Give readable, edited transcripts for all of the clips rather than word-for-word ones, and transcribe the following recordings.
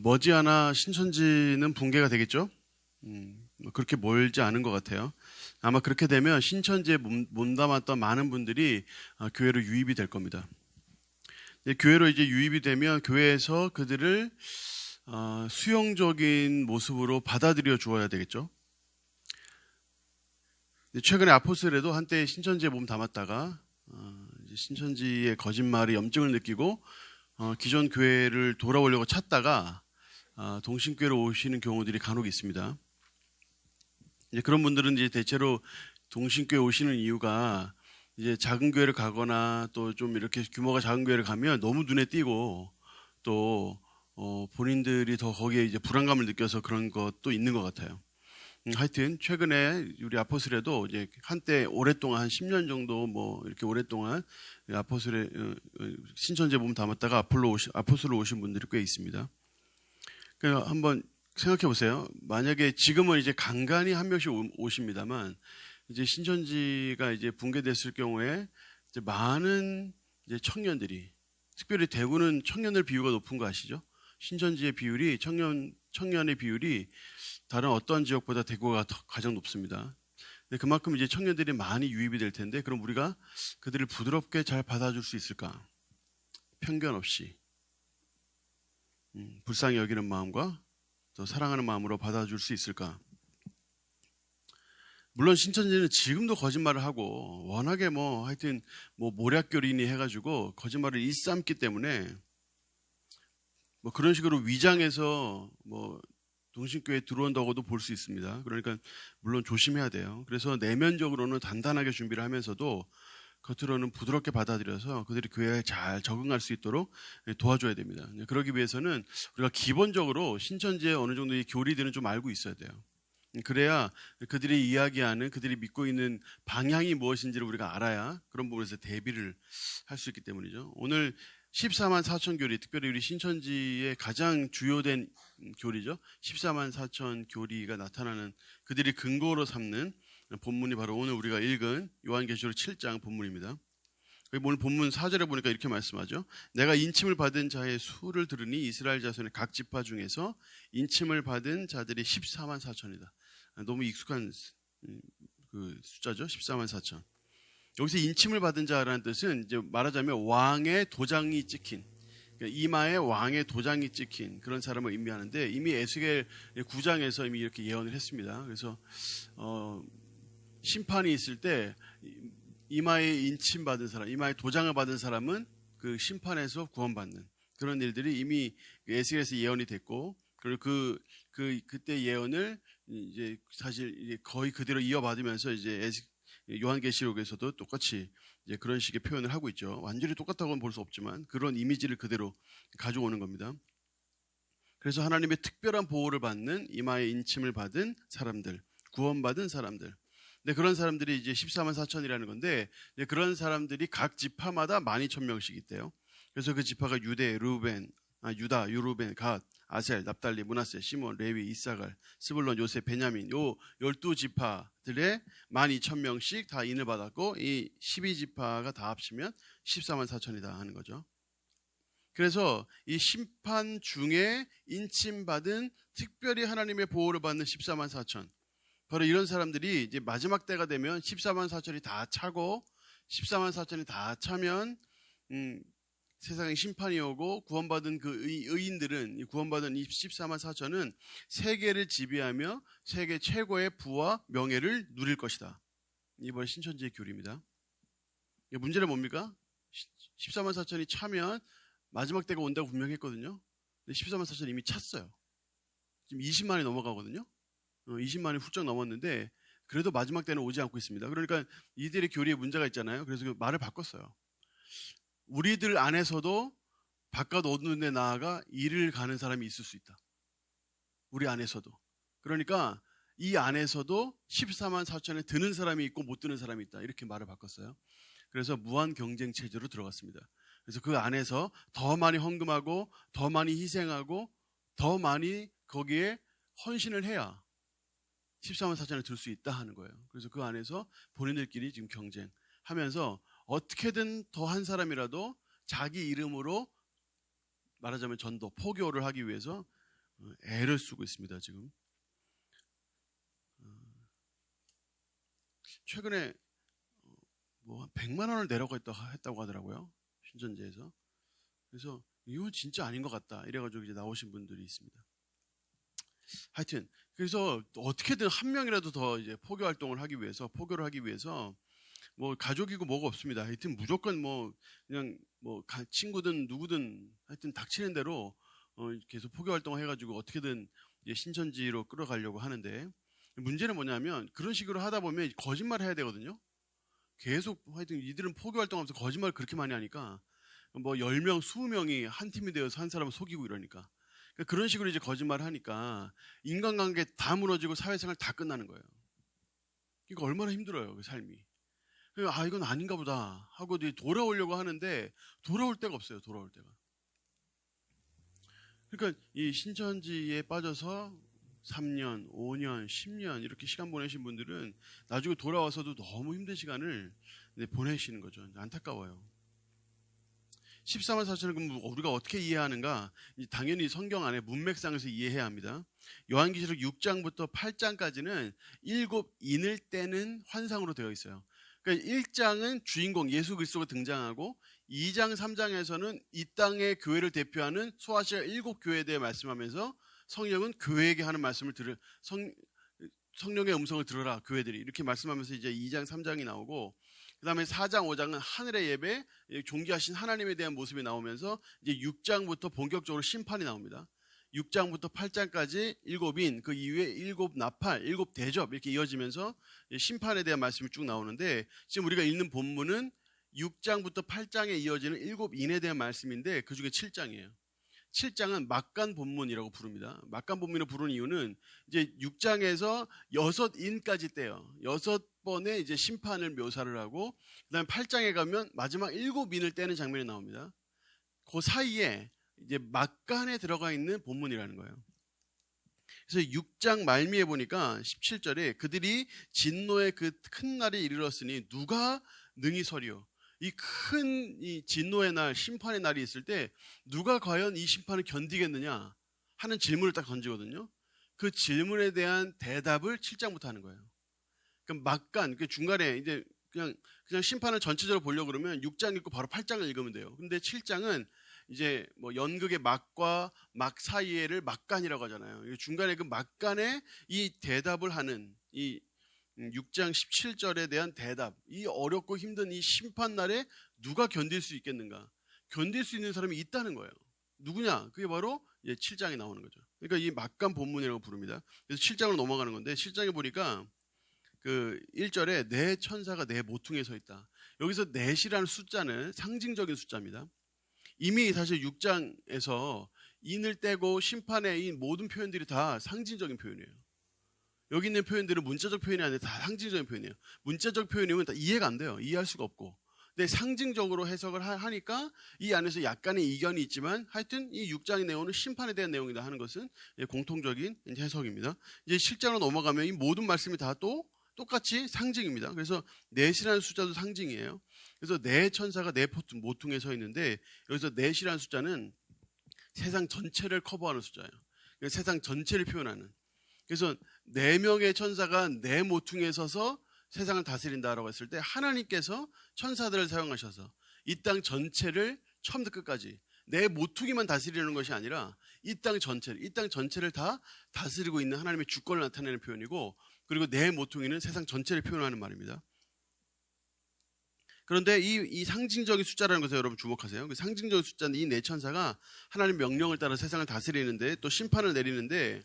머지않아 신천지는 붕괴가 되겠죠? 그렇게 멀지 않은 것 같아요. 아마 그렇게 되면 신천지에 몸담았던 많은 분들이 교회로 유입이 될 겁니다. 교회로 이제 유입이 되면 교회에서 그들을 수용적인 모습으로 받아들여 주어야 되겠죠. 최근에 아포스레도 한때 신천지에 몸 담았다가 신천지의 거짓말이 염증을 느끼고 기존 교회를 돌아오려고 찾다가 동신교회로 오시는 경우들이 간혹 있습니다. 이제 그런 분들은 이제 대체로 동신교회 오시는 이유가 이제 작은 교회를 가거나 또 좀 이렇게 규모가 작은 교회를 가면 너무 눈에 띄고 또 본인들이 더 거기에 이제 불안감을 느껴서 그런 것도 있는 것 같아요. 하여튼 최근에 우리 아포스레도 이제 한때 오랫동안 한 10년 정도 뭐 이렇게 오랫동안 아포스레 신천지에 몸 담았다가 아포스로 오신 분들이 꽤 있습니다. 그러니까 한번 생각해 보세요. 만약에 지금은 이제 간간히 한 명씩 오십니다만 이제 신천지가 이제 붕괴됐을 경우에 이제 많은 이제 청년들이, 특별히 대구는 청년들 비율가 높은 거 아시죠? 신천지의 비율이 청년의 비율이 다른 어떤 지역보다 대구가 가장 높습니다. 그만큼 이제 청년들이 많이 유입이 될 텐데, 그럼 우리가 그들을 부드럽게 잘 받아줄 수 있을까? 편견 없이 불쌍히 여기는 마음과 또 사랑하는 마음으로 받아줄 수 있을까? 물론 신천지는 지금도 거짓말을 하고 워낙에 하여튼 모략교리니 해가지고 거짓말을 일삼기 때문에 그런 식으로 위장해서 동신교회에 들어온다고도 볼 수 있습니다. 그러니까 물론 조심해야 돼요. 그래서 내면적으로는 단단하게 준비를 하면서도 겉으로는 부드럽게 받아들여서 그들이 교회에 잘 적응할 수 있도록 도와줘야 됩니다. 그러기 위해서는 우리가 기본적으로 신천지의 어느 정도의 교리들은 좀 알고 있어야 돼요. 그래야 그들이 이야기하는, 그들이 믿고 있는 방향이 무엇인지를 우리가 알아야 그런 부분에서 대비를 할 수 있기 때문이죠. 오늘 14만 4천 교리, 특별히 우리 신천지의 가장 주요된 교리죠. 14만 4천 교리가 나타나는, 그들이 근거로 삼는 본문이 바로 오늘 우리가 읽은 요한계시록 7장 본문입니다. 오늘 본문 4절에 보니까 이렇게 말씀하죠. 내가 인침을 받은 자의 수를 들으니 이스라엘 자손의 각 지파 중에서 인침을 받은 자들이 14만 4천이다. 너무 익숙한 그 숫자죠. 14만 4천. 여기서 인침을 받은 자라는 뜻은 이제 말하자면 왕의 도장이 찍힌, 그러니까 이마에 왕의 도장이 찍힌 그런 사람을 의미하는데, 이미 에스겔 9장에서 이미 이렇게 예언을 했습니다. 그래서 심판이 있을 때 이마에 인침받은 사람, 이마에 도장을 받은 사람은 그 심판에서 구원받는 그런 일들이 이미 에스겔에서 예언이 됐고, 그리고 그때 예언을 이제 사실 이제 거의 그대로 이어받으면서 이제 요한계시록에서도 똑같이 이제 그런 식의 표현을 하고 있죠. 완전히 똑같다고는 볼 수 없지만 그런 이미지를 그대로 가져오는 겁니다. 그래서 하나님의 특별한 보호를 받는, 이마에 인침을 받은 사람들, 구원받은 사람들. 근데 그런 사람들이 이제 14만 4천이라는 건데, 그런 사람들이 각 지파마다 12,000명씩 있대요. 그래서 그 지파가 유대, 유다, 유루벤, 갓, 아셀, 납달리, 므낫세, 시몬, 레위, 이사갈, 스불론, 요셉, 베냐민, 요 12지파들의 12,000명씩 다 인을 받았고, 이 12지파가 다 합치면 14만 4천이다 하는 거죠. 그래서 이 심판 중에 인침받은, 특별히 하나님의 보호를 받는 14만 4천, 바로 이런 사람들이 이제 마지막 때가 되면 14만 4천이 다 차고, 14만 4천이 다 차면 세상에 심판이 오고, 구원받은 그 의인들은, 구원받은 14만 4천은 세계를 지배하며 세계 최고의 부와 명예를 누릴 것이다. 이번 신천지의 교리입니다. 문제는 뭡니까? 14만 4천이 차면 마지막 때가 온다고 분명히 했거든요. 근데 14만 4천이 이미 찼어요. 지금 20만이 넘어가거든요. 20만이 훌쩍 넘었는데 그래도 마지막 때는 오지 않고 있습니다. 그러니까 이들의 교리에 문제가 있잖아요. 그래서 그 말을 바꿨어요. 우리들 안에서도 바깥 어두운 데 나아가 일을 가는 사람이 있을 수 있다. 우리 안에서도. 그러니까 이 안에서도 14만 4천에 드는 사람이 있고 못 드는 사람이 있다. 이렇게 말을 바꿨어요. 그래서 무한 경쟁 체제로 들어갔습니다. 그래서 그 안에서 더 많이 헌금하고 더 많이 희생하고 더 많이 거기에 헌신을 해야 14만 4천을 들 수 있다 하는 거예요. 그래서 그 안에서 본인들끼리 지금 경쟁하면서 어떻게든 더 한 사람이라도 자기 이름으로 말하자면 전도, 포교를 하기 위해서 애를 쓰고 있습니다. 지금 최근에 뭐 100만 원을 내라고 했다고 하더라고요. 신천지에서. 그래서 이건 진짜 아닌 것 같다 이래가지고 이제 나오신 분들이 있습니다. 하여튼 그래서 어떻게든 한 명이라도 더 이제 포교를 하기 위해서 뭐 가족이고 뭐가 없습니다. 하여튼 무조건 뭐 그냥 뭐 친구든 누구든 하여튼 닥치는 대로 계속 포교 활동을 해가지고 어떻게든 이제 신천지로 끌어가려고 하는데, 문제는 뭐냐면 그런 식으로 하다 보면 거짓말 해야 되거든요. 계속 하여튼 이들은 포교 활동하면서 거짓말을 그렇게 많이 하니까 뭐 10명, 20명이 한 팀이 되어서 한 사람을 속이고 이러니까 그런 식으로 이제 거짓말을 하니까 인간관계 다 무너지고 사회생활 다 끝나는 거예요. 그러니까 얼마나 힘들어요, 그 삶이. 아, 이건 아닌가 보다 하고 돌아오려고 하는데 돌아올 데가 없어요. 돌아올 데가. 그러니까 이 신천지에 빠져서 3년, 5년, 10년 이렇게 시간 보내신 분들은 나중에 돌아와서도 너무 힘든 시간을 보내시는 거죠. 안타까워요. 14만 4천을 그럼 우리가 어떻게 이해하는가? 당연히 성경 안에 문맥상에서 이해해야 합니다. 요한계시록 6장부터 8장까지는 7인을 떼는 환상으로 되어 있어요. 그러니까 1장은 주인공 예수 그리스도가 등장하고 2장, 3장에서는 이 땅의 교회를 대표하는 소아시아 7교회에 대해 말씀하면서 성령은 교회에게 하는 말씀을 성령의 음성을 들어라 교회들이 이렇게 말씀하면서 이제 2장, 3장이 나오고, 그 다음에 4장, 5장은 하늘의 예배, 존귀하신 하나님에 대한 모습이 나오면서 이제 6장부터 본격적으로 심판이 나옵니다. 6장부터 8장까지 7인, 그 이후에 7 나팔, 7 대접 이렇게 이어지면서 심판에 대한 말씀이 쭉 나오는데, 지금 우리가 읽는 본문은 6장부터 8장에 이어지는 7인에 대한 말씀인데 그 중에 7장이에요. 7장은 막간 본문이라고 부릅니다. 막간 본문을 부르는 이유는 이제 6장에서 6인까지 떼요. 6번의 이제 심판을 묘사를 하고, 그다음에 8장에 가면 마지막 7인을 떼는 장면이 나옵니다. 그 사이에 이제 막간에 들어가 있는 본문이라는 거예요. 그래서 6장 말미에 보니까 17절에 그들이 진노의 그 큰 날이 이르렀으니 누가 능히 서리요. 이 큰 이 진노의 날, 심판의 날이 있을 때 누가 과연 이 심판을 견디겠느냐 하는 질문을 딱 던지거든요. 그 질문에 대한 대답을 7장부터 하는 거예요. 그럼 막간, 그 중간에 이제 그냥 심판을 전체적으로 보려고 그러면 6장 읽고 바로 8장을 읽으면 돼요. 근데 7장은 이제 뭐 연극의 막과 막 사이에를 막간이라고 하잖아요. 중간에 그 막간에 이 대답을 하는 이 6장 17절에 대한 대답, 이 어렵고 힘든 이 심판날에 누가 견딜 수 있겠는가? 견딜 수 있는 사람이 있다는 거예요. 누구냐? 그게 바로 7장에 나오는 거죠. 그러니까 이 막간 본문이라고 부릅니다. 그래서 7장으로 넘어가는 건데, 7장에 보니까 그 1절에 내 천사가 내 모퉁이에 서 있다. 여기서 넷이라는 숫자는 상징적인 숫자입니다. 이미 사실 6장에서 인을 떼고 심판의 이 모든 표현들이 다 상징적인 표현이에요. 여기 있는 표현들은 문자적 표현이 아니라 다 상징적인 표현이에요. 문자적 표현이면 다 이해가 안 돼요. 이해할 수가 없고. 근데 상징적으로 해석을 하니까 이 안에서 약간의 이견이 있지만 하여튼 이 6장의 내용은 심판에 대한 내용이다 하는 것은 공통적인 해석입니다. 이제 7장으로 넘어가면 이 모든 말씀이 다 또 똑같이 상징입니다. 그래서 넷이라는 숫자도 상징이에요. 그래서 네 천사가 네 모퉁이에 서 있는데, 여기서 넷이라는 숫자는 세상 전체를 커버하는 숫자예요. 세상 전체를 표현하는. 그래서 4명의 천사가 네 모퉁이에 서서 세상을 다스린다라고 했을 때 하나님께서 천사들을 사용하셔서 이 땅 전체를 처음부터 끝까지 내 모퉁이만 다스리는 것이 아니라 이 땅 전체를 다 다스리고 있는 하나님의 주권을 나타내는 표현이고, 그리고 내 모퉁이는 세상 전체를 표현하는 말입니다. 그런데 이 상징적인 숫자라는 것에 여러분 주목하세요. 그 상징적인 숫자는 이 네 천사가 하나님 명령을 따라 세상을 다스리는데 또 심판을 내리는데,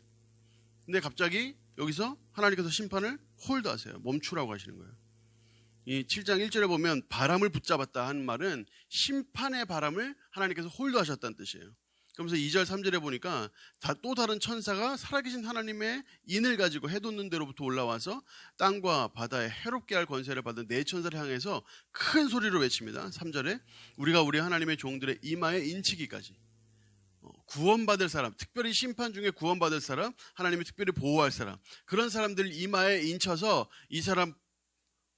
근데 갑자기 여기서 하나님께서 심판을 홀드하세요. 멈추라고 하시는 거예요. 이 7장 1절에 보면 바람을 붙잡았다 하는 말은 심판의 바람을 하나님께서 홀드하셨다는 뜻이에요. 그러면서 2절 3절에 보니까 또 다른 천사가 살아계신 하나님의 인을 가지고 해돋는 데로부터 올라와서 땅과 바다에 해롭게 할 권세를 받은 네 천사를 향해서 큰 소리로 외칩니다. 3절에 우리가 우리 하나님의 종들의 이마에 인치기까지. 구원받을 사람, 특별히 심판 중에 구원받을 사람, 하나님이 특별히 보호할 사람, 그런 사람들 이마에 인쳐서 이 사람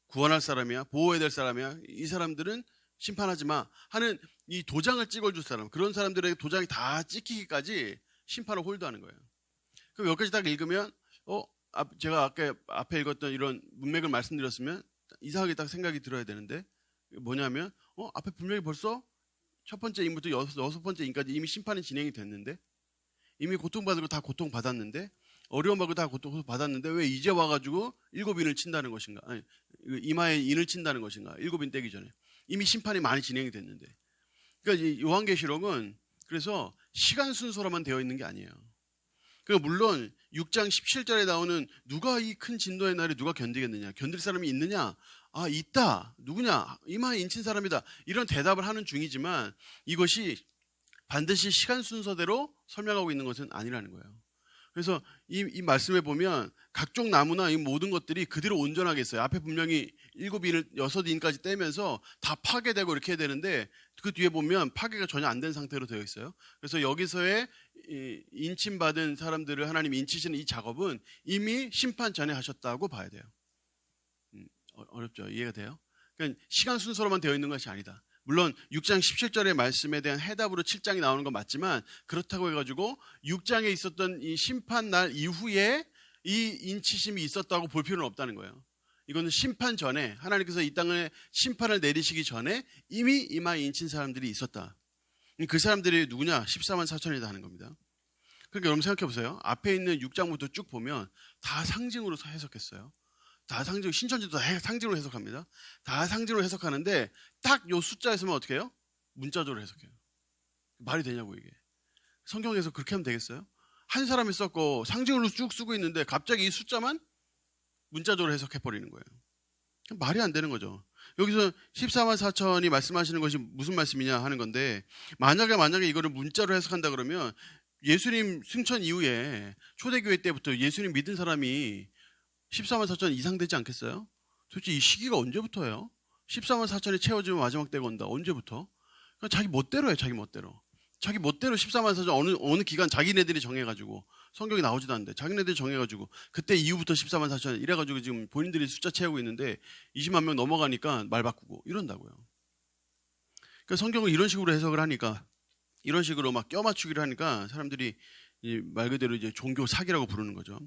구원할 사람이야, 보호해야 될 사람이야, 이 사람들은 심판하지 마 하는 이 도장을 찍어줄 사람, 그런 사람들에게 도장이 다 찍히기까지 심판을 홀드하는 거예요. 그럼 여기까지 딱 읽으면 제가 아까 앞에 읽었던 이런 문맥을 말씀드렸으면 이상하게 딱 생각이 들어야 되는데, 뭐냐면 앞에 분명히 벌써 첫 번째 인부터 여섯 번째 인까지 이미 심판이 진행이 됐는데, 이미 고통받고 다 고통받았는데, 어려움받고 다 고통받았는데 왜 이제 와가지고 7인을 친다는 것인가? 아니, 이마에 인을 친다는 것인가? 7인 떼기 전에 이미 심판이 많이 진행이 됐는데. 그러니까 이 요한계시록은 그래서 시간 순서로만 되어 있는 게 아니에요. 그러니까 물론 6장 17절에 나오는 누가 이 큰 진노의 날에 누가 견디겠느냐, 견딜 사람이 있느냐, 있다, 누구냐, 이마에 인친 사람이다, 이런 대답을 하는 중이지만 이것이 반드시 시간 순서대로 설명하고 있는 것은 아니라는 거예요. 그래서 이 말씀에 보면 각종 나무나 이 모든 것들이 그대로 온전하게 있어요. 앞에 분명히 7인을 6인까지 떼면서 다 파괴되고 이렇게 해야 되는데, 그 뒤에 보면 파괴가 전혀 안 된 상태로 되어 있어요. 그래서 여기서의 인침받은 사람들을 하나님이 인치시는 이 작업은 이미 심판 전에 하셨다고 봐야 돼요. 어렵죠? 이해가 돼요? 그러니까 시간 순서로만 되어 있는 것이 아니다. 물론 6장 17절의 말씀에 대한 해답으로 7장이 나오는 건 맞지만, 그렇다고 해가지고 6장에 있었던 이 심판 날 이후에 이 인치심이 있었다고 볼 필요는 없다는 거예요. 이거는 심판 전에, 하나님께서 이 땅에 심판을 내리시기 전에 이미 이마에 인친 사람들이 있었다. 그 사람들이 누구냐? 14만 4천이다 하는 겁니다. 그러니까 여러분 생각해 보세요. 앞에 있는 6장부터 쭉 보면 다 상징으로 해석했어요. 다 상징, 신천지도 다 상징으로 해석합니다. 다 상징으로 해석하는데 딱 요 숫자에서만 어떻게 해요? 문자적으로 해석해요. 말이 되냐고 이게. 성경에서 그렇게 하면 되겠어요? 한 사람이 썼고 상징으로 쭉 쓰고 있는데 갑자기 이 숫자만 문자적으로 해석해버리는 거예요. 말이 안 되는 거죠. 여기서 14만 4천이 말씀하시는 것이 무슨 말씀이냐 하는 건데, 만약에 이거를 문자로 해석한다 그러면 예수님 승천 이후에 초대교회 때부터 예수님 믿은 사람이 14만 4천 이상 되지 않겠어요? 도대체 이 시기가 언제부터예요? 14만 4천이 채워지면 마지막 때가 온다. 언제부터? 그러니까 자기 멋대로 해요. 자기 멋대로. 자기 멋대로 14만 4천 어느 기간 자기네들이 정해가지고, 성경이 나오지도 않는데 자기네들이 정해가지고 그때 이후부터 14만 4천 이래가지고 지금 본인들이 숫자 채우고 있는데 20만 명 넘어가니까 말 바꾸고 이런다고요. 그러니까 성경을 이런 식으로 해석을 하니까, 이런 식으로 막 껴맞추기를 하니까 사람들이 말 그대로 이제 종교 사기라고 부르는 거죠.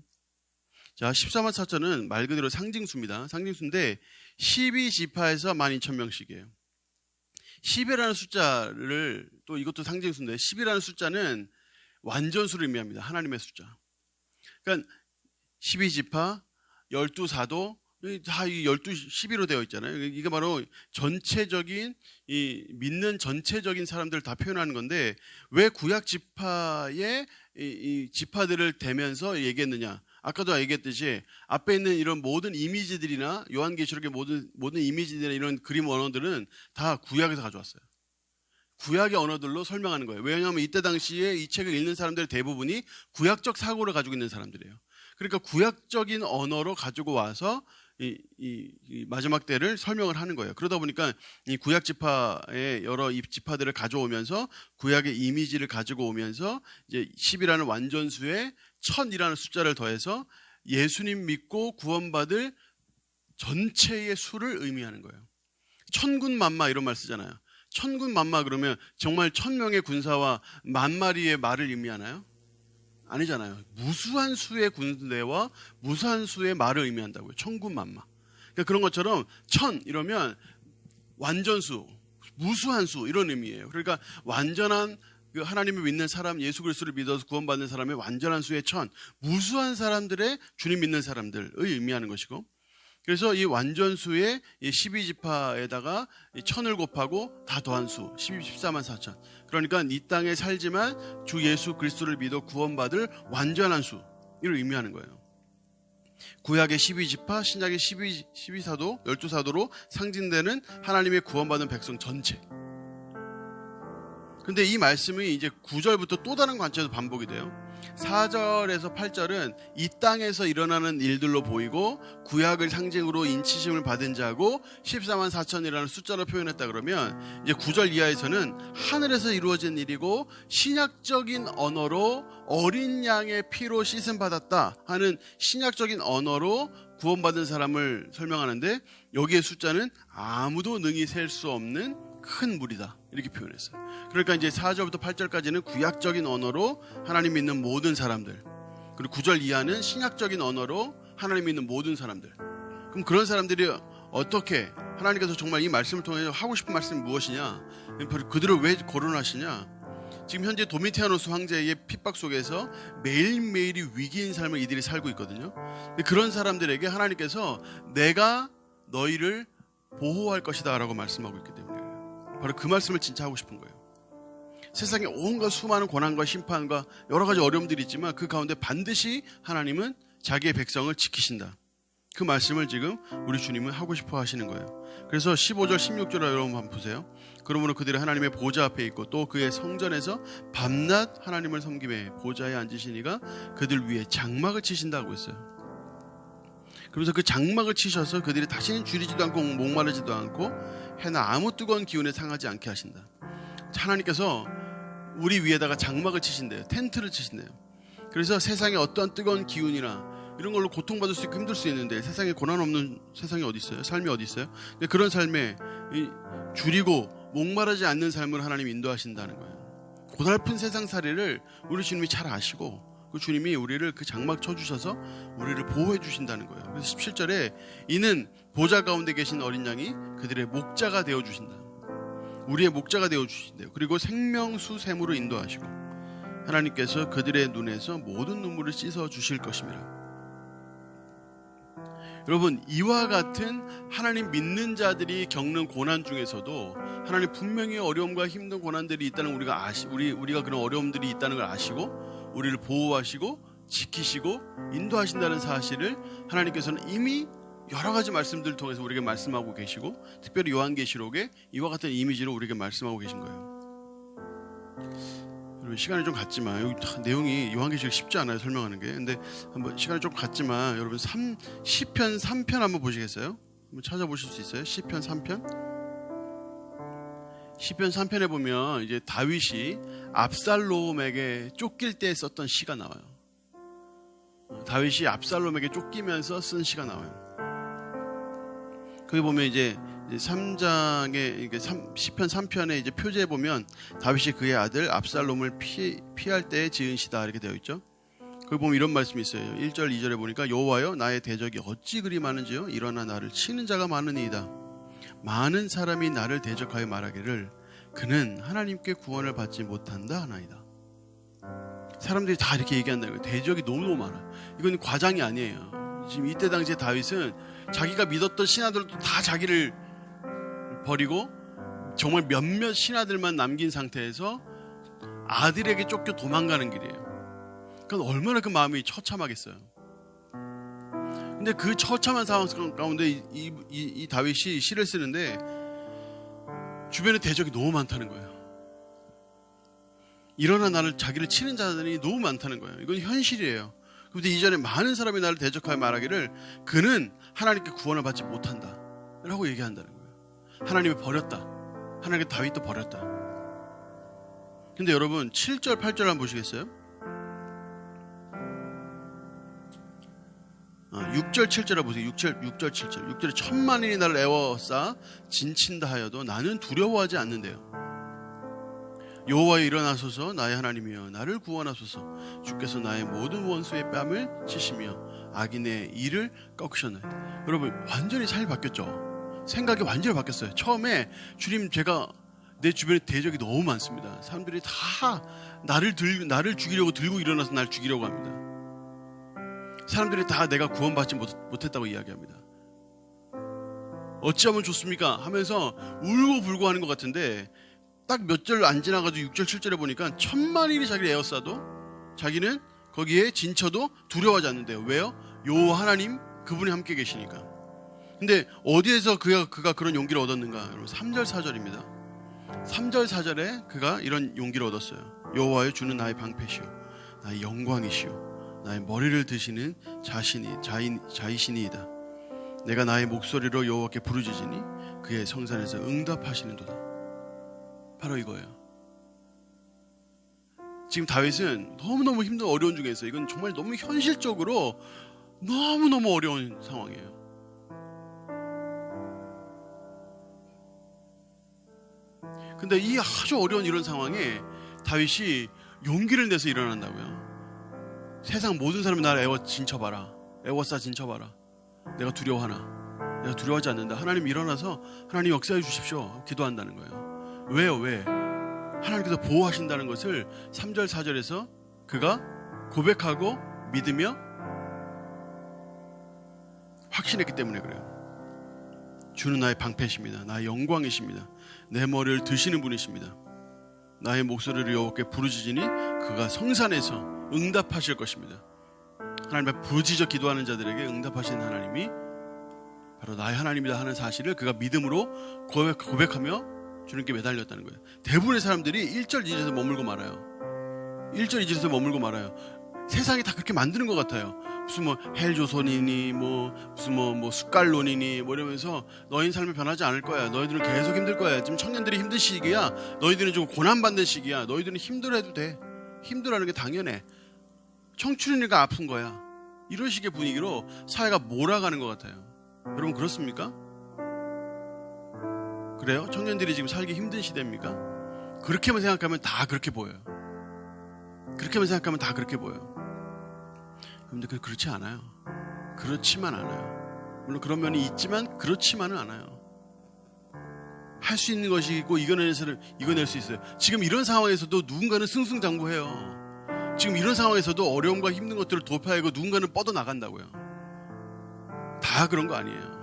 자, 14만 4천은 말 그대로 상징수입니다. 상징수인데 12지파에서 12,000명씩이에요. 10이라는 숫자를, 또 이것도 상징수인데 10이라는 숫자는 완전수를 의미합니다. 하나님의 숫자. 그러니까 12지파, 12사도 다 12로 되어 있잖아요. 이게 바로 전체적인, 믿는 전체적인 사람들을 다 표현하는 건데, 왜 구약 지파의 이 지파들을 대면서 얘기했느냐? 아까도 얘기했듯이 앞에 있는 이런 모든 이미지들이나 요한계시록의 모든 이미지들이나 이런 그림 언어들은 다 구약에서 가져왔어요. 구약의 언어들로 설명하는 거예요. 왜냐하면 이때 당시에 이 책을 읽는 사람들의 대부분이 구약적 사고를 가지고 있는 사람들이에요. 그러니까 구약적인 언어로 가지고 와서 이 마지막 때를 설명을 하는 거예요. 그러다 보니까 이 구약 지파의 여러 이 지파들을 가져오면서 구약의 이미지를 가지고 오면서 이제 10이라는 완전수에 1000이라는 숫자를 더해서 예수님 믿고 구원받을 전체의 수를 의미하는 거예요. 천군만마 이런 말 쓰잖아요. 천군만마 그러면 정말 1000명의 군사와 10,000마리의 말을 의미하나요? 아니잖아요. 무수한 수의 군대와 무수한 수의 말을 의미한다고요. 천군만마. 그러니까 그런 것처럼 1000 이러면 완전수, 무수한 수 이런 의미예요. 그러니까 완전한 그 하나님을 믿는 사람, 예수 그리스도를 믿어서 구원받는 사람의 완전한 수의 1000, 무수한 사람들의 주님 믿는 사람들을 의미하는 것이고, 그래서 이 완전수의 12지파에다가 1000을 곱하고 다 더한 수 14만 4천. 그러니까 이 땅에 살지만 주 예수 그리스도를 믿어 구원받을 완전한 수를 의미하는 거예요. 구약의 12지파, 신약의 12사도, 12사도로 상징되는 하나님의 구원받은 백성 전체. 근데 이 말씀이 이제 9절부터 또 다른 관점에서 반복이 돼요. 4절에서 8절은 이 땅에서 일어나는 일들로 보이고 구약을 상징으로 인치심을 받은 자고 14만 4천이라는 숫자로 표현했다 그러면, 이제 9절 이하에서는 하늘에서 이루어진 일이고 신약적인 언어로 어린 양의 피로 씻음 받았다 하는 신약적인 언어로 구원받은 사람을 설명하는데, 여기에 숫자는 아무도 능히 셀 수 없는 큰 무리다 이렇게 표현했어요. 그러니까 이제 4절부터 8절까지는 구약적인 언어로 하나님 믿는 모든 사람들, 그리고 9절 이하는 신약적인 언어로 하나님 믿는 모든 사람들. 그럼 그런 사람들이 어떻게 하나님께서 정말 이 말씀을 통해 하고 싶은 말씀이 무엇이냐, 그들을 왜 거론하시냐. 지금 현재 도미티아노스 황제의 핍박 속에서 매일매일이 위기인 삶을 이들이 살고 있거든요. 그런 사람들에게 하나님께서 내가 너희를 보호할 것이다 라고 말씀하고 있기 때문에 바로 그 말씀을 진짜 하고 싶은 거예요. 세상에 온갖 수많은 고난과 심판과 여러 가지 어려움들이 있지만 그 가운데 반드시 하나님은 자기의 백성을 지키신다. 그 말씀을 지금 우리 주님은 하고 싶어 하시는 거예요. 그래서 15절 16절 여러분 한번 보세요. 그러므로 그들이 하나님의 보좌 앞에 있고 또 그의 성전에서 밤낮 하나님을 섬기매 보좌에 앉으신 이가 그들 위에 장막을 치신다고 했어요. 그러면서 그 장막을 치셔서 그들이 다시는 줄이지도 않고 목마르지도 않고 해나 아무 뜨거운 기운에 상하지 않게 하신다. 하나님께서 우리 위에다가 장막을 치신대요. 텐트를 치신대요. 그래서 세상에 어떠한 뜨거운 기운이나 이런 걸로 고통받을 수 있고 힘들 수 있는데 세상에 고난 없는 세상이 어디 있어요? 삶이 어디 있어요? 근데 그런 삶에 줄이고 목마르지 않는 삶을 하나님 인도하신다는 거예요. 고달픈 세상살이를 우리 주님이 잘 아시고 그 주님이 우리를 그 장막 쳐주셔서 우리를 보호해 주신다는 거예요. 그래서 17절에 이는 보좌 가운데 계신 어린 양이 그들의 목자가 되어주신다. 우리의 목자가 되어주신대요. 그리고 생명수 샘으로 인도하시고 하나님께서 그들의 눈에서 모든 눈물을 씻어 주실 것입니다. 여러분, 이와 같은 하나님 믿는 자들이 겪는 고난 중에서도 하나님 분명히 어려움과 힘든 고난들이 있다는 우리가 그런 어려움들이 있다는 걸 아시고 우리를 보호하시고 지키시고 인도하신다는 사실을 하나님께서는 이미 여러 가지 말씀들을 통해서 우리에게 말씀하고 계시고 특별히 요한계시록에 이와 같은 이미지로 우리에게 말씀하고 계신 거예요. 여러분, 시간이 좀 갔지만 여기 내용이 요한계시록 쉽지 않아요, 설명하는 게. 근데 한번 시간이 좀 갔지만 여러분 시편 3편 한번 보시겠어요? 한번 찾아보실 수 있어요? 시편 3편? 시편 3편에 보면 이제 다윗이 압살롬에게 쫓길 때 썼던 시가 나와요. 다윗이 압살롬에게 쫓기면서 쓴 시가 나와요. 거기 보면 이제 3장의 시편 3편의 이제 표제에 보면 다윗이 그의 아들 압살롬을 피할 때 지은 시다 이렇게 되어 있죠. 거기 보면 이런 말씀이 있어요. 1절 2절에 보니까 여호와여 나의 대적이 어찌 그리 많은지요 일어나 나를 치는 자가 많으니이다. 많은 사람이 나를 대적하여 말하기를 그는 하나님께 구원을 받지 못한다 하나이다. 사람들이 다 이렇게 얘기한다는 거예요. 대적이 너무너무 많아. 이건 과장이 아니에요. 지금 이때 당시에 다윗은 자기가 믿었던 신하들도 다 자기를 버리고 정말 몇몇 신하들만 남긴 상태에서 아들에게 쫓겨 도망가는 길이에요. 그건 얼마나 그 마음이 처참하겠어요. 근데 그 처참한 상황 가운데 이 다윗이 시를 쓰는데 주변에 대적이 너무 많다는 거예요. 일어나 자기를 치는 자들이 너무 많다는 거예요. 이건 현실이에요. 그런데 이전에 많은 사람이 나를 대적하여 말하기를 그는 하나님께 구원을 받지 못한다 라고 얘기한다는 거예요. 하나님이 버렸다. 하나님께 다윗도 버렸다. 근데 여러분 7절 8절 한번 보시겠어요? 6절 7절 보세요. 6절 7절. 6절에 천만인이 나를 애워싸 진친다 하여도 나는 두려워하지 않는데요. 여호와여 일어나소서 나의 하나님이여 나를 구원하소서. 주께서 나의 모든 원수의 뺨을 치시며 악인의 이를 꺾으셨나이다. 여러분 완전히 삶이 바뀌었죠. 생각이 완전히 바뀌었어요. 처음에 주님 제가 내 주변에 대적이 너무 많습니다. 사람들이 다 나를 죽이려고 들고 일어나서 날 죽이려고 합니다. 사람들이 다 내가 구원받지 못했다고 이야기합니다. 어찌하면 좋습니까? 하면서 울고불고 하는 것 같은데 딱 몇 절 안 지나가지고 6절 7절에 보니까 천만인이 자기를 에워싸도 자기는 거기에 진쳐도 두려워하지 않는데요. 왜요? 여호와 하나님 그분이 함께 계시니까. 근데 어디에서 그가 그런 용기를 얻었는가? 여러분 3절 4절입니다. 3절 4절에 그가 이런 용기를 얻었어요. 여호와여 주는 나의 방패시오 나의 영광이시오 나의 머리를 드시는 자이시니이다. 내가 나의 목소리로 여호와께 부르짖으니 그의 성산에서 응답하시는도다. 바로 이거예요. 지금 다윗은 너무너무 힘든 어려운 중에서 이건 정말 너무 현실적으로 너무너무 어려운 상황이에요. 근데 이 아주 어려운 이런 상황에 다윗이 용기를 내서 일어난다고요. 세상 모든 사람이 나를 애워싸 진쳐봐라. 내가 두려워하나? 내가 두려워하지 않는다. 하나님 일어나서 하나님 역사해 주십시오. 기도한다는 거예요. 왜요? 왜? 하나님께서 보호하신다는 것을 3절 4절에서 그가 고백하고 믿으며 확신했기 때문에 그래요. 주는 나의 방패이십니다. 나의 영광이십니다. 내 머리를 드시는 분이십니다. 나의 목소리를 여호와께 부르짖으니 그가 성산에서 응답하실 것입니다. 하나님 앞에 부르짖어 기도하는 자들에게 응답하시는 하나님이 바로 나의 하나님이다 하는 사실을 그가 믿음으로 고백하며 주님께 매달렸다는 거예요. 대부분의 사람들이 1절 2절에서 머물고 말아요. 1절 2절에서 머물고 말아요. 세상이 다 그렇게 만드는 것 같아요. 무슨 뭐 헬조선이니 무슨 뭐 숟갈론이니 이러면서 너희 삶이 변하지 않을 거야. 너희들은 계속 힘들 거야. 지금 청년들이 힘든 시기야. 너희들은 좀 고난받는 시기야. 너희들은 힘들어해도 돼. 힘들어하는 게 당연해. 청춘이니까 아픈 거야. 이런 식의 분위기로 사회가 몰아가는 것 같아요. 여러분 그렇습니까? 그래요? 청년들이 지금 살기 힘든 시대입니까? 그렇게만 생각하면 다 그렇게 보여요. 그렇게만 생각하면 다 그렇게 보여요. 그런데 그렇지 않아요. 그렇지만 않아요. 물론 그런 면이 있지만 그렇지만은 않아요. 할 수 있는 것이 있고 이겨낼 수 있어요. 지금 이런 상황에서도 누군가는 승승장구해요. 지금 이런 상황에서도 어려움과 힘든 것들을 도파하고 누군가는 뻗어나간다고요. 다 그런 거 아니에요.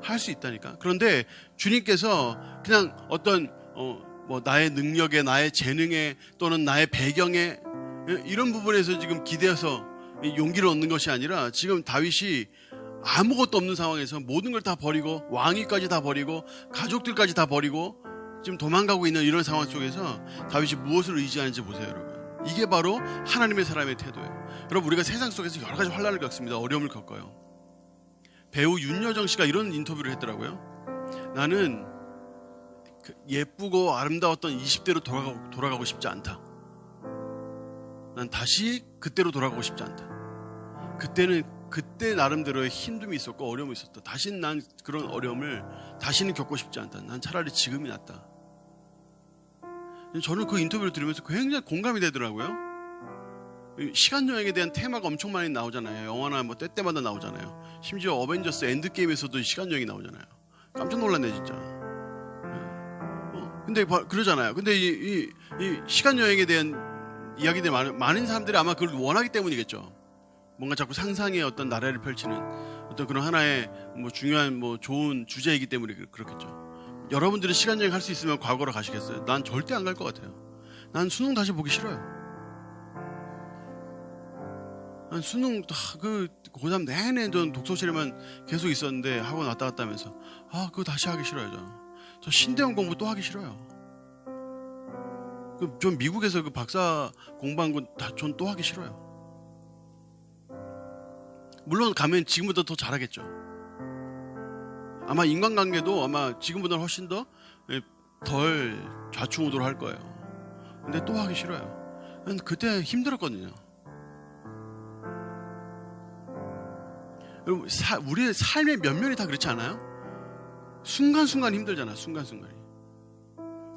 할 수 있다니까. 그런데 주님께서 그냥 어떤 나의 능력에, 나의 재능에, 또는 나의 배경에 이런 부분에서 지금 기대어서 용기를 얻는 것이 아니라 지금 다윗이 아무것도 없는 상황에서 모든 걸 다 버리고 왕위까지 다 버리고 가족들까지 다 버리고 지금 도망가고 있는 이런 상황 속에서 다윗이 무엇을 의지하는지 보세요, 여러분. 이게 바로 하나님의 사람의 태도예요. 여러분, 우리가 세상 속에서 여러 가지 환난을 겪습니다. 어려움을 겪어요. 배우 윤여정 씨가 이런 인터뷰를 했더라고요. 나는 예쁘고 아름다웠던 20대로 돌아가고 싶지 않다. 난 다시 그때로 돌아가고 싶지 않다. 그때 나름대로의 힘듦이 있었고 어려움이 있었다. 다시는 난 그런 어려움을 다시는 겪고 싶지 않다. 난 차라리 지금이 낫다. 저는 그 인터뷰를 들으면서 굉장히 공감이 되더라고요. 시간여행에 대한 테마가 엄청 많이 나오잖아요. 영화나 뭐 때때마다 나오잖아요. 심지어 어벤져스 엔드게임에서도 시간여행이 나오잖아요. 깜짝 놀랐네 진짜. 근데 그러잖아요. 근데 이 시간여행에 대한 이야기들이 많은 사람들이 아마 그걸 원하기 때문이겠죠. 뭔가 자꾸 상상의 어떤 나래를 펼치는 어떤 그런 하나의 뭐 중요한 뭐 좋은 주제이기 때문에 그렇겠죠. 여러분들이 시간여행 할 수 있으면 과거로 가시겠어요? 난 절대 안 갈 것 같아요. 난 수능 다시 보기 싫어요. 난 수능 그 고3 내내 전 독서실에만 계속 있었는데 학원 왔다 갔다 하면서 그거 다시 하기 싫어요. 저 신대원 공부 또 하기 싫어요. 전 미국에서 그 박사 공부한 건 전 또 하기 싫어요. 물론 가면 지금보다 더 잘하겠죠. 아마 인간관계도 아마 지금보다 훨씬 더 덜 좌충우돌 할 거예요. 근데 또 하기 싫어요. 그때 힘들었거든요. 여러분, 우리의 삶의 면면이 다 그렇지 않아요? 순간순간 힘들잖아. 순간순간이.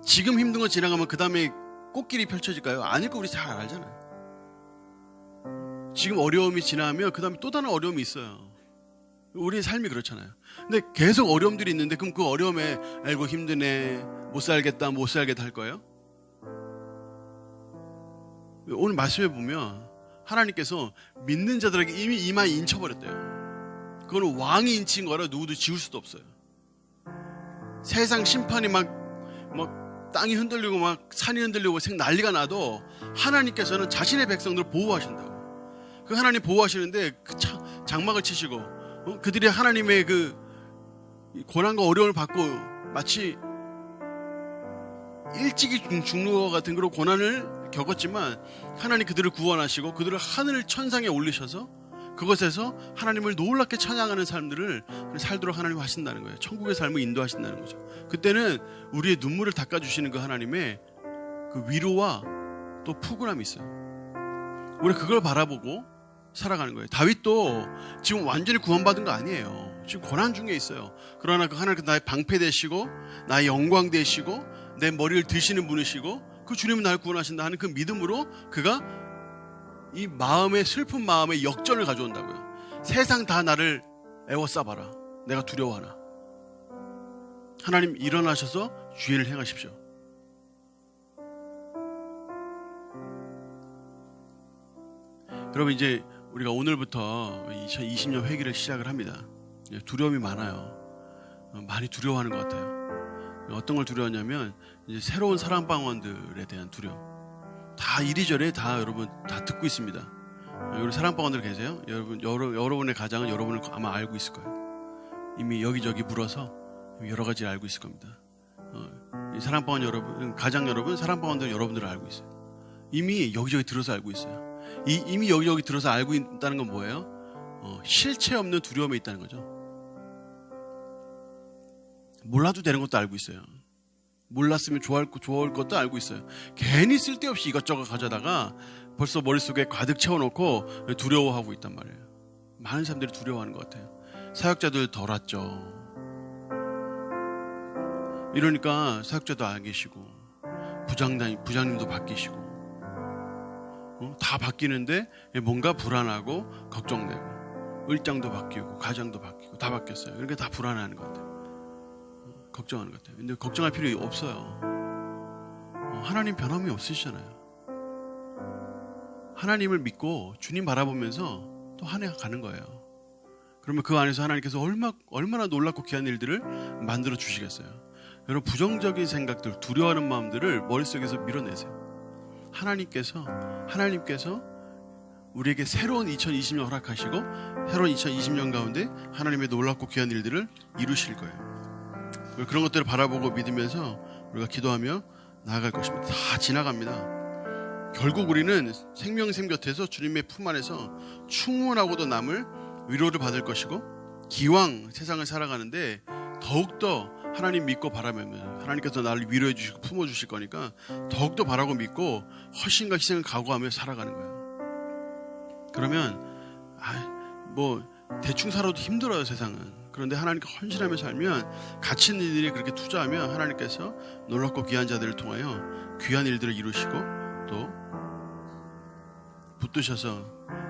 지금 힘든 거 지나가면 그 다음에 꽃길이 펼쳐질까요? 아닐 거 우리 잘 알잖아요. 지금 어려움이 지나면 그 다음에 또 다른 어려움이 있어요. 우리의 삶이 그렇잖아요. 근데 계속 어려움들이 있는데 그럼 그 어려움에 아이고 힘드네, 못 살겠다 할 거예요? 오늘 말씀해 보면 하나님께서 믿는 자들에게 이미 이마에 인쳐버렸대요. 그거는 왕이 인친 거라 누구도 지울 수도 없어요. 세상 심판이 막 땅이 흔들리고 막 산이 흔들리고 난리가 나도 하나님께서는 자신의 백성들을 보호하신다고. 그 하나님 보호하시는데 그 장막을 치시고 그들이 하나님의 그 고난과 어려움을 받고 마치 일찍이 죽는 것 같은 그런 고난을 겪었지만 하나님 그들을 구원하시고 그들을 하늘 천상에 올리셔서 그것에서 하나님을 놀랍게 찬양하는 삶들을 살도록 하나님 하신다는 거예요. 천국의 삶을 인도하신다는 거죠. 그때는 우리의 눈물을 닦아주시는 그 하나님의 그 위로와 또 푸근함이 있어요. 우리 그걸 바라보고 살아가는 거예요. 다윗도 지금 완전히 구원받은 거 아니에요. 지금 고난 중에 있어요. 그러나 그 하나님께서 나의 방패 되시고 나의 영광 되시고 내 머리를 드시는 분이시고 그 주님은 나를 구원하신다 하는 그 믿음으로 그가 이 마음의 슬픈 마음의 역전을 가져온다고요. 세상 다 나를 애워싸봐라. 내가 두려워하나. 하나님 일어나셔서 주의를 행하십시오. 여러분, 이제 우리가 오늘부터 2020년 회기를 시작을 합니다. 두려움이 많아요. 많이 두려워하는 것 같아요. 어떤 걸 두려워하냐면 이제 새로운 사랑방언들에 대한 두려움. 다 이리저리 다 여러분 다 듣고 있습니다. 여러분 사랑방언들 계세요? 여러분의 가장은 여러분을 아마 알고 있을 거예요. 이미 여기저기 물어서 여러 가지를 알고 있을 겁니다. 이 사랑방언 여러분, 가장 여러분, 사랑방언들 여러분들을 알고 있어요. 이미 여기저기 들어서 알고 있어요. 이미 여기저기 들어서 알고 있다는 건 뭐예요? 실체 없는 두려움에 있다는 거죠. 몰라도 되는 것도 알고 있어요. 몰랐으면 좋을 것도 알고 있어요. 괜히 쓸데없이 이것저것 가져다가 벌써 머릿속에 가득 채워놓고 두려워하고 있단 말이에요. 많은 사람들이 두려워하는 것 같아요. 사역자들 덜 왔죠. 이러니까 사역자도 안 계시고 부장님도 바뀌시고 다 바뀌는데 뭔가 불안하고 걱정되고 을장도 바뀌고 가장도 바뀌고 다 바뀌었어요. 그러니까 다 불안해하는 것 같아요. 걱정하는 것 같아요. 근데 걱정할 필요 없어요. 하나님 변함이 없으시잖아요. 하나님을 믿고 주님 바라보면서 또 한 해가 가는 거예요. 그러면 그 안에서 하나님께서 얼마나 놀랍고 귀한 일들을 만들어 주시겠어요. 여러분, 부정적인 생각들, 두려워하는 마음들을 머릿속에서 밀어내세요. 하나님께서 우리에게 새로운 2020년 허락하시고 새로운 2020년 가운데 하나님의 놀랍고 귀한 일들을 이루실 거예요. 그런 것들을 바라보고 믿으면서 우리가 기도하며 나아갈 것입니다. 다 지나갑니다. 결국 우리는 생명샘 곁에서 주님의 품 안에서 충만하고도 남을 위로를 받을 것이고 기왕 세상을 살아가는데 더욱더 하나님 믿고 바라면 하나님께서 나를 위로해 주시고 품어 주실 거니까 더욱더 바라고 믿고 헌신과 희생을 각오하며 살아가는 거예요. 그러면 대충 살아도 힘들어요, 세상은. 그런데 하나님께 헌신하며 살면 갇힌 이들이 그렇게 투자하면 하나님께서 놀랍고 귀한 자들을 통하여 귀한 일들을 이루시고 또 붙드셔서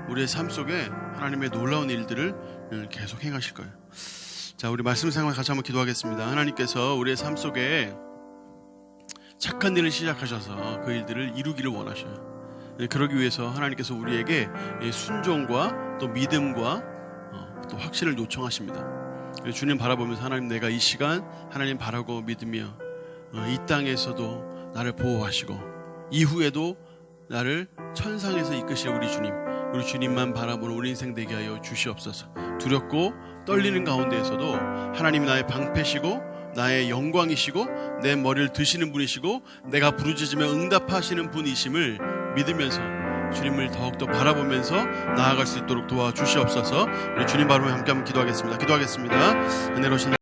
우리의 삶 속에 하나님의 놀라운 일들을 계속 행하실 거예요. 자, 우리 말씀 생활 같이 한번 기도하겠습니다. 하나님께서 우리의 삶 속에 착한 일을 시작하셔서 그 일들을 이루기를 원하셔요. 그러기 위해서 하나님께서 우리에게 순종과 또 믿음과 또 확신을 요청하십니다. 주님 바라보면서 하나님, 내가 이 시간 하나님 바라고 믿으며 이 땅에서도 나를 보호하시고 이후에도 나를 천상에서 이끄실 우리 주님만 바라보는 우리 인생 되게 하여 주시옵소서. 두렵고 떨리는 가운데에서도 하나님이 나의 방패시고 나의 영광이시고 내 머리를 드시는 분이시고 내가 부르짖으면 응답하시는 분이심을 믿으면서 주님을 더욱더 바라보면서 나아갈 수 있도록 도와주시옵소서. 우리 주님 바라보며 함께 한번 기도하겠습니다. 은혜로우신